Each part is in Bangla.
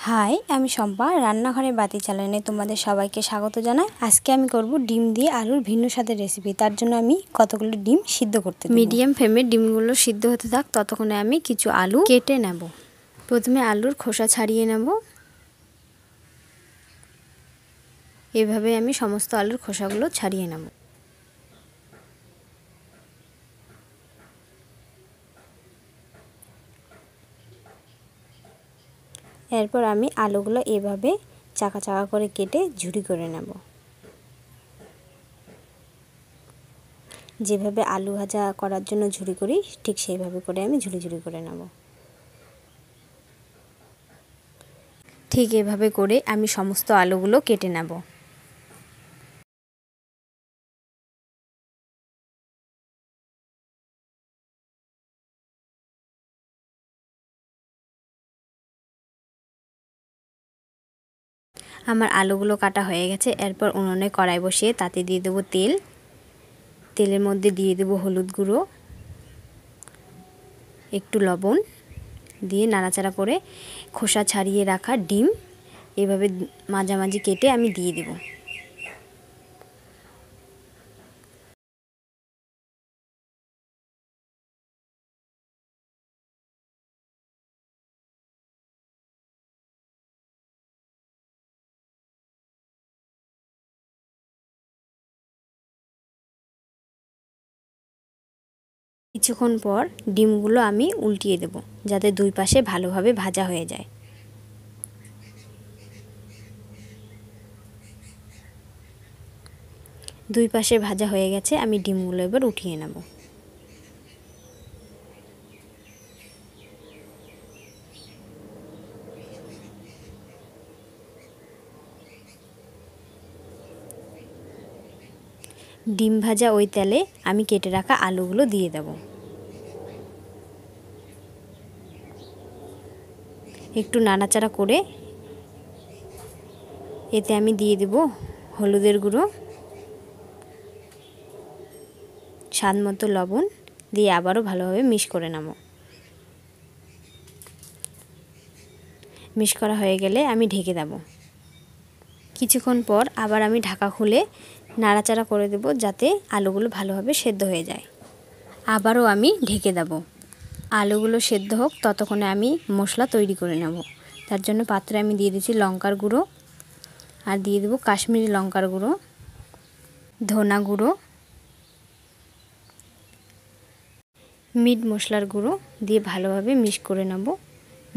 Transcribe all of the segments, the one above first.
হাই, আমি শম্পা। রান্নাঘরে বাতি চ্যানেলে তোমাদের সবাইকে স্বাগত জানাই। আজকে আমি করব ডিম দিয়ে আলুর ভিন্ন স্বাদের রেসিপি। তার জন্য আমি কতগুলো ডিম সিদ্ধ করতে দেব। মিডিয়াম ফ্লেমে ডিমগুলো সিদ্ধ হতে থাক, ততক্ষণে আমি কিছু আলু কেটে নেব। প্রথমে আলুর খোসা ছাড়িয়ে নেব। এভাবে আমি সমস্ত আলুর খোসাগুলো ছাড়িয়ে নেব। এরপর আমি আলুগুলো এভাবে চাকা চাকা করে কেটে ঝুরি করে নেব। যেভাবে আলু ভাজা করার জন্য ঝুরি করি, ঠিক সেইভাবে করে আমি ঝুরি ঝুরি করে নেব। ঠিক এভাবে করে আমি সমস্ত আলুগুলো কেটে নেব। আমার আলুগুলো কাটা হয়ে গেছে। এরপর উনুনে কড়াই বসিয়ে তাতে দিয়ে দেবো তেল। তেলের মধ্যে দিয়ে দেবো হলুদ গুঁড়ো, একটু লবণ দিয়ে নাড়াচাড়া করে খোসা ছাড়িয়ে রাখা ডিম এভাবে মাঝামাঝি কেটে আমি দিয়ে দেব। কিছুক্ষণ পর ডিমগুলো আমি উল্টিয়ে দেব, যাতে দুই পাশে ভালোভাবে ভাজা হয়ে যায়। দুই পাশে ভাজা হয়ে গেছে, আমি ডিমগুলো এবার উঠিয়ে নেব। ডিম ভাজা ওই তেলে আমি কেটে রাখা আলুগুলো দিয়ে দেব। একটু নাড়াচাড়া করে এতে আমি দিয়ে দেব হলুদের গুঁড়ো, স্বাদ মতো লবণ দিয়ে আবারও ভালোভাবে মিক্স করে নেব। মিক্স করা হয়ে গেলে আমি ঢেকে দেব। কিছুক্ষণ পর আবার আমি ঢাকা খুলে নাড়াচাড়া করে দেব, যাতে আলুগুলো ভালোভাবে সেদ্ধ হয়ে যায়। আবারও আমি ঢেকে দেব। আলুগুলো সেদ্ধ হোক, ততক্ষণে আমি মশলা তৈরি করে নেব। তার জন্য পাত্রে আমি দিয়ে দিচ্ছি লঙ্কার গুঁড়ো, আর দিয়ে দেবো কাশ্মীরি লঙ্কার গুঁড়ো, ধনা গুঁড়ো, মিট মশলার গুঁড়ো দিয়ে ভালোভাবে মিক্স করে নেব।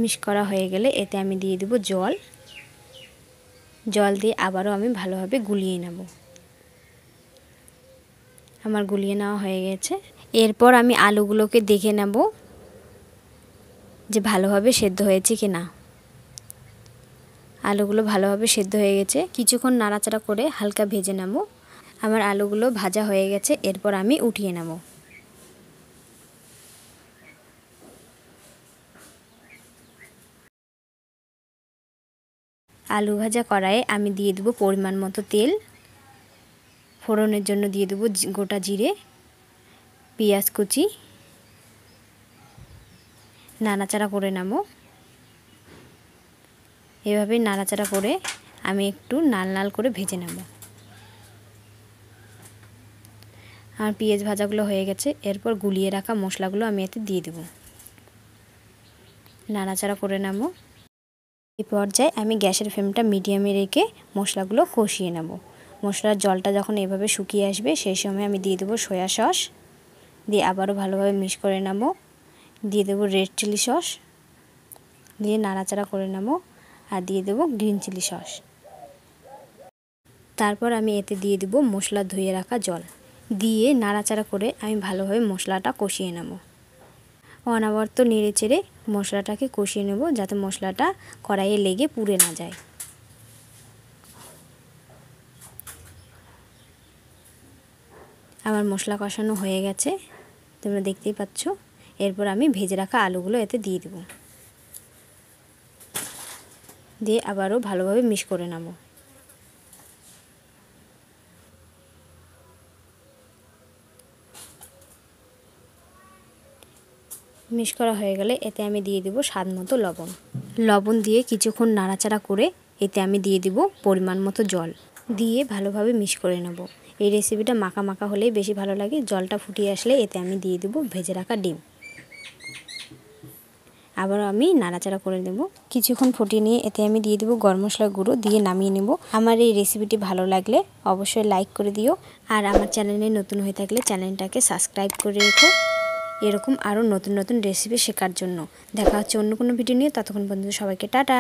মিক্স করা হয়ে গেলে এতে আমি দিয়ে দেব জল। জল দিয়ে আবারও আমি ভালোভাবে গুলিয়ে নেব। আমার গুলিয়ে নেওয়া হয়ে গেছে। এরপর আমি আলুগুলোকে দেখে নেব যে ভালোভাবে সেদ্ধ হয়েছে কি না। আলুগুলো ভালোভাবে সেদ্ধ হয়ে গেছে। কিছুক্ষণ নাড়াচাড়া করে হালকা ভেজে নেব। আমার আলুগুলো ভাজা হয়ে গেছে। এরপর আমি উঠিয়ে নেব। আলু ভাজা কড়াইয়ে আমি দিয়ে দেবো পরিমাণ মতো তেল। ফোড়নের জন্য দিয়ে দেবো গোটা জিরে, পেঁয়াজ কুচি, নাড়াচাড়া করে নেব। এভাবে নাড়াচাড়া করে আমি একটু লাল লাল করে ভেজে নেব। আর পেঁয়াজ ভাজাগুলো হয়ে গেছে। এরপর গুলিয়ে রাখা মশলাগুলো আমি এতে দিয়ে দেব। নাড়াচাড়া করে নেব। এই পর্যায়ে আমি গ্যাসের ফ্লেমটা মিডিয়ামে রেখে মশলাগুলো কষিয়ে নেব। মশলার জলটা যখন এভাবে শুকিয়ে আসবে, সেই সময় আমি দিয়ে দেবো সয়া সস, দিয়ে আবারও ভালোভাবে মিক্স করে নেব। দিয়ে দেবো রেড চিলি সস, দিয়ে নাড়াচাড়া করে নেব। আর দিয়ে দেবো গ্রিন চিলি সস। তারপর আমি এতে দিয়ে দেবো মশলা ধুয়ে রাখা জল, দিয়ে নাড়াচাড়া করে আমি ভালোভাবে মশলাটা কষিয়ে নেব। অনবরত নেড়ে চেড়ে মশলাটাকে কষিয়ে নেব, যাতে মশলাটা কড়াইয়ে লেগে পুড়ে না যায়। আমার মশলা কষানো হয়ে গেছে, তোমরা দেখতেই পাচ্ছ। এরপর আমি ভেজে রাখা আলুগুলো এতে দিয়ে দেব, দিয়ে আবারও ভালোভাবে মিক্স করে নেব। মিক্স করা হয়ে গেলে এতে আমি দিয়ে দেব স্বাদ মতো লবণ। লবণ দিয়ে কিছুক্ষণ নাড়াচাড়া করে এতে আমি দিয়ে দিব পরিমাণ মতো জল, দিয়ে ভালোভাবে মিক্স করে নেব। এই রেসিপিটা মাখা মাখা হলেই বেশি ভালো লাগে। জলটা ফুটিয়ে আসলে এতে আমি দিয়ে দেব ভেজে রাখা ডিম। আবারও আমি নাড়াচাড়া করে নেব। কিছুক্ষণ ফুটিয়ে নিয়ে এতে আমি দিয়ে দেব গরম মশলার গুঁড়ো, দিয়ে নামিয়ে নেব। আমার এই রেসিপিটি ভালো লাগলে অবশ্যই লাইক করে দিও, আর আমার চ্যানেলে নতুন হয়ে থাকলে চ্যানেলটাকে সাবস্ক্রাইব করে রেখো এরকম আরও নতুন নতুন রেসিপি শেখার জন্য। দেখা হচ্ছে অন্য কোনো ভিডিও নিয়ে। ততক্ষণ পর্যন্ত সবাইকে টাটা।